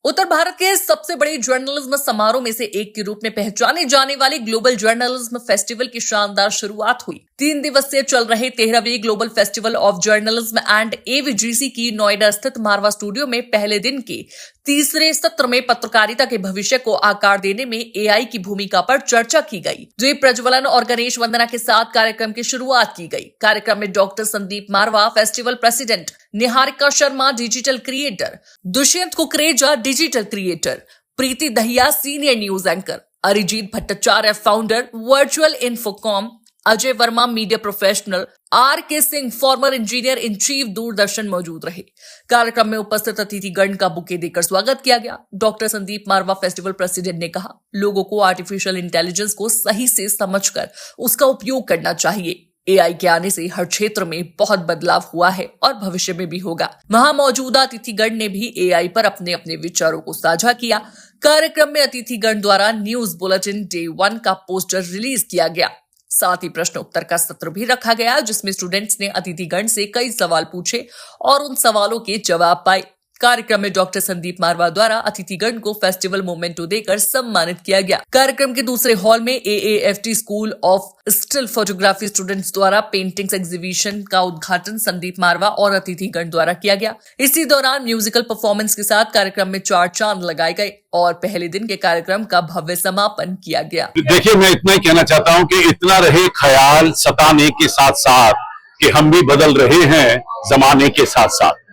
उत्तर भारत के सबसे बड़े जर्नलिज्म समारोह में से एक के रूप में पहचाने जाने वाले ग्लोबल जर्नलिज्म फेस्टिवल की शानदार शुरुआत हुई। 3 दिवसीय चल रहे 13वें global festival of journalism and AVGC की नोएडा स्थित मारवा स्टूडियो में पहले दिन के तीसरे सत्र में पत्रकारिता के भविष्य को आकार देने में एआई की भूमिका पर चर्चा की गई। दीप प्रज्वलन और गणेश वंदना के साथ कार्यक्रम की शुरुआत की गई। कार्यक्रम में doctor Sandeep Marwah, festival president, Niharika Sharma, digital creator, Dushyant Kukreja, digital creator, Preeti Dahiya, senior news anchor, Arijit Bhattacharya, founder, Virtual Infocom, Ajay Verma, media professional, R K. Singh, former engineer in chief, Doordarshan मौजूद रहे। कार्यक्रम में उपस्थित अतिथिगण का बुके देकर स्वागत किया गया। Doctor Sandeep Marwah, festival president, ने कहा, लोगों को आर्टिफिशियल इंटेलिजेंस को सही से समझकर उसका उपयोग करना चाहिए। एआई के आने से हर क्षेत्र में बहुत बदलाव हुआ है और भविष्य में भी होगा। वहां मौजूदा अतिथिगण ने भी एआई पर अपने अपने विचारों को साझा किया। कार्यक्रम में अतिथिगण द्वारा न्यूज बुलेटिन डे 1 का पोस्टर रिलीज किया गया। साथ ही प्रश्न उत्तर का सत्र भी रखा गया, जिसमें स्टूडेंट्स ने अतिथिगण से कई सवाल पूछे और उन सवालों के जवाब पाए। कार्यक्रम में डॉक्टर संदीप मारवा द्वारा अतिथिगण को फेस्टिवल मोमेंटो देकर सम्मानित किया गया। कार्यक्रम के दूसरे हॉल में AFT school of still photography students द्वारा पेंटिंग्स एग्जीबिशन का उद्घाटन संदीप मारवा और अतिथिगण द्वारा किया गया। इसी दौरान म्यूजिकल परफॉर्मेंस के साथ कार्यक्रम में 4 चांद लगाए गए और पहले दिन के कार्यक्रम का भव्य समापन किया गया। देखिए, मैं इतना ही कहना चाहता हूँ कि इतना रहे ख्याल सताने के साथ साथ कि हम भी बदल रहे हैं जमाने के साथ साथ।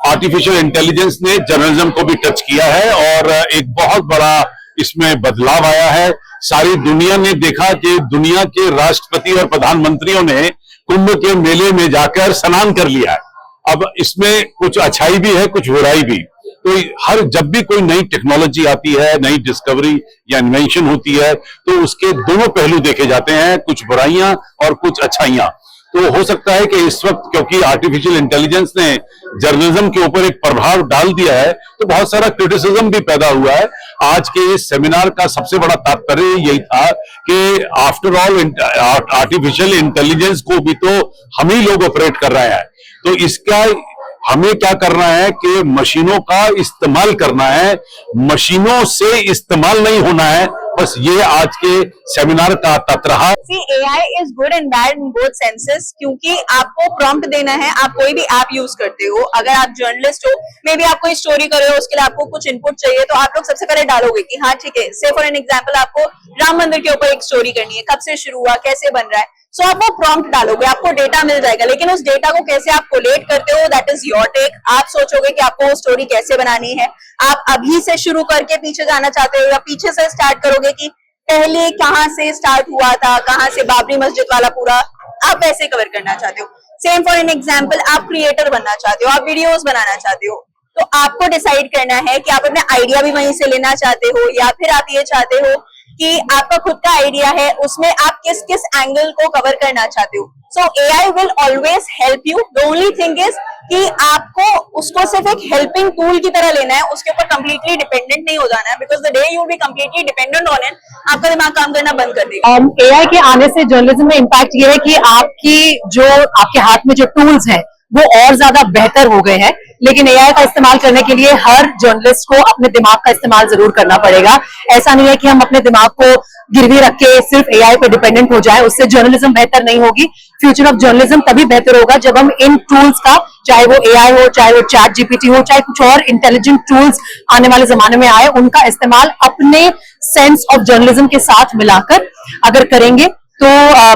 आर्टिफिशियल इंटेलिजेंस ने जर्नलिज्म को भी टच किया है और एक बहुत बड़ा इसमें बदलाव आया है। सारी दुनिया ने देखा कि दुनिया के राष्ट्रपति और प्रधानमंत्रियों ने कुंभ के मेले में जाकर स्नान कर लिया है। अब इसमें कुछ अच्छाई भी है, कुछ बुराई भी। तो जब भी कोई नई टेक्नोलॉजी आती है, नई डिस्कवरी या इन्वेंशन होती है, तो उसके दोनों पहलू देखे जाते हैं, कुछ बुराइयां और कुछ अच्छाइयां। तो हो सकता है कि इस वक्त क्योंकि आर्टिफिशियल इंटेलिजेंस ने जर्नलिज्म के ऊपर एक प्रभाव डाल दिया है, तो बहुत सारा क्रिटिसिज्म भी पैदा हुआ है। आज के इस सेमिनार का सबसे बड़ा तात्पर्य यही था कि आफ्टर ऑल आर्टिफिशियल इंटेलिजेंस को भी तो हम ही लोग ऑपरेट कर रहे हैं। तो इसका हमें क्या करना है कि मशीनों का इस्तेमाल करना है, मशीनों से इस्तेमाल नहीं होना है। बस ये आज के सेमिनार का तत्व रहा। AI is good and bad in both senses, क्योंकि आपको प्रॉम्प्ट देना है। आप कोई भी ऐप यूज करते हो, अगर आप जर्नलिस्ट हो, मे बी आप कोई स्टोरी कर रहे हो, उसके लिए आपको कुछ इनपुट चाहिए, तो आप लोग सबसे पहले डालोगे कि हाँ ठीक है, से फॉर एन एग्जाम्पल आपको राम मंदिर के ऊपर एक स्टोरी करनी है, कब से शुरू हुआ, कैसे बन रहा है। सो आप वो प्रॉम्प्ट डालोगे, आपको डेटा मिल जाएगा, लेकिन उस डेटा को कैसे आप कोलेट करते हो, दैट इज योर टेक। आप सोचोगे कि आपको वो स्टोरी कैसे बनानी है। आप अभी से शुरू करके पीछे जाना चाहते हो या पीछे से स्टार्ट करोगे कि पहले कहां से स्टार्ट हुआ था, कहां से बाबरी मस्जिद वाला पूरा आप वैसे कवर करना चाहते हो। सेम फॉर एन एग्जाम्पल, आप क्रिएटर बनना चाहते हो, आप वीडियोस बनाना चाहते हो, तो आपको डिसाइड करना है कि आप अपने आइडिया भी वहीं से लेना चाहते हो या फिर आप ये चाहते हो कि आपका खुद का आइडिया है, उसमें आप किस किस एंगल को कवर करना चाहते हो। सो AI will always help you. The only thing is कि आपको उसको सिर्फ एक हेल्पिंग टूल की तरह लेना है, उसके ऊपर कंप्लीटली डिपेंडेंट नहीं हो जाना है, because the day you will be completely dependent on it, आपका दिमाग काम करना बंद कर देगा। AI के आने से जर्नलिज्म में इम्पैक्ट ये है कि आपके हाथ में जो टूल्स हैं वो और ज्यादा बेहतर हो गए हैं, लेकिन AI का इस्तेमाल करने के लिए हर जर्नलिस्ट को अपने दिमाग का इस्तेमाल जरूर करना पड़ेगा। ऐसा नहीं है कि हम अपने दिमाग को गिरवी रख के सिर्फ AI पे डिपेंडेंट हो जाए, उससे जर्नलिज्म बेहतर नहीं होगी। फ्यूचर ऑफ जर्नलिज्म तभी बेहतर होगा जब हम इन टूल्स का, चाहे वो AI हो, चाहे वो ChatGPT हो, चाहे कुछ और इंटेलिजेंट टूल्स आने वाले जमाने में आए, उनका इस्तेमाल अपने सेंस ऑफ जर्नलिज्म के साथ मिलाकर अगर करेंगे तो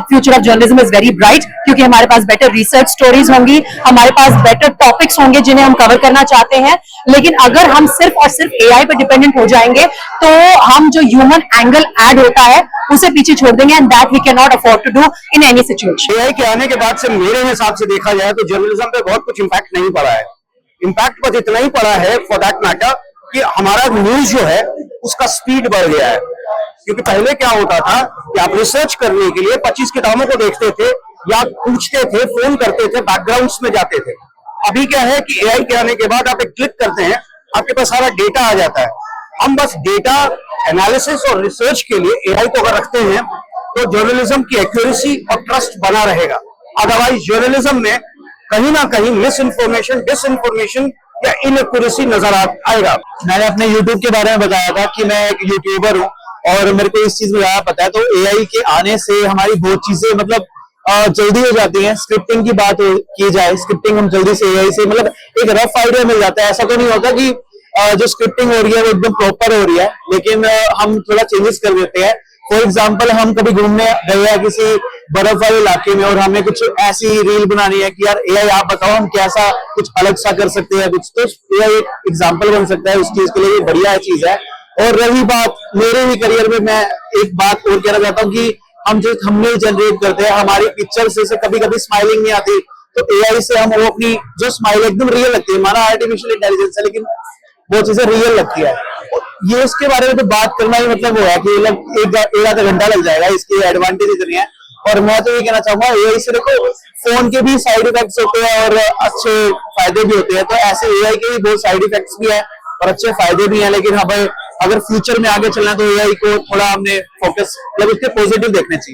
future of journalism is very bright, क्योंकि हमारे पास बेटर रिसर्च स्टोरीज होंगी, हमारे पास बेटर टॉपिक्स होंगे जिन्हें हम कवर करना चाहते हैं। लेकिन अगर हम सिर्फ और सिर्फ AI पे डिपेंडेंट हो जाएंगे तो हम जो ह्यूमन एंगल ऐड होता है उसे पीछे छोड़ देंगे, and that we can not afford to do in any situation. AI के आने के बाद से मेरे हिसाब से देखा जाए तो जर्नलिज्म पे बहुत कुछ इम्पैक्ट नहीं पड़ा है। इम्पैक्ट बस इतना ही पड़ा है, फॉर दैट मैटर, कि हमारा न्यूज जो है उसका स्पीड बढ़ गया है। क्योंकि पहले क्या होता था कि आप रिसर्च करने के लिए 25 किताबों को देखते थे या पूछते थे, फोन करते थे, बैकग्राउंड्स में जाते थे। अभी क्या है कि AI के आने के बाद आप एक क्लिक करते हैं, आपके पास सारा डेटा आ जाता है। हम बस डेटा एनालिसिस और रिसर्च के लिए AI को अगर रखते हैं तो जर्नलिज्म की एक्यूरेसी और ट्रस्ट बना रहेगा। अदरवाइज जर्नलिज्म में कहीं ना कहीं मिस इन्फॉर्मेशन, डिस इन्फॉर्मेशन या इनएक्यूरेसी नजर आएगा। मैंने अपने YouTube के बारे में बताया था कि मैं एक यूट्यूबर हूँ और मेरे को इस चीज में ज्यादा पता है। तो AI के आने से हमारी बहुत चीजें मतलब जल्दी हो जाती है। स्क्रिप्टिंग की बात की जाए, स्क्रिप्टिंग हम जल्दी से AI से मतलब एक रफ आइडिया मिल जाता है। ऐसा तो नहीं होता कि जो स्क्रिप्टिंग हो रही है वो एकदम प्रॉपर हो रही है, लेकिन हम थोड़ा चेंजेस कर देते हैं। फॉर एग्जाम्पल, हम कभी घूमने गए हैं किसी बर्फ वाले इलाके में और हमें कुछ ऐसी रील बनानी है कि यार AI आप बताओ हम कैसा कुछ अलग सा कर सकते हैं कुछ, तो AI एक एग्जाम्पल बन सकता है उस चीज के लिए। बढ़िया चीज है। और रही बात मेरे भी करियर में, मैं एक बात और कहना चाहता हूँ कि हम जो थंबनेल जनरेट करते हैं, हमारी पिक्चर से कभी कभी स्माइलिंग नहीं आती, तो AI से हम वो अपनी जो स्माइल एकदम रियल लगती है। माना आर्टिफिशियल इंटेलिजेंस है लेकिन वो चीजें रियल लगती है। ये इसके बारे में तो बात करना ही मतलब वो है कि मतलब एक आधा घंटा लग जाएगा। इसके एडवांटेज इतनी है। और मैं तो ये कहना चाहूंगा AI से देखो फोन के भी साइड इफेक्ट्स होते हैं और अच्छे फायदे भी होते हैं, तो ऐसे AI के भी बहुत साइड इफेक्ट्स भी है और अच्छे फायदे भी हैं। लेकिन हाँ भाई, अगर फ्यूचर में आगे चलना है तो AI को थोड़ा हमने फोकस मतलब उसके पॉजिटिव देखने चाहिए।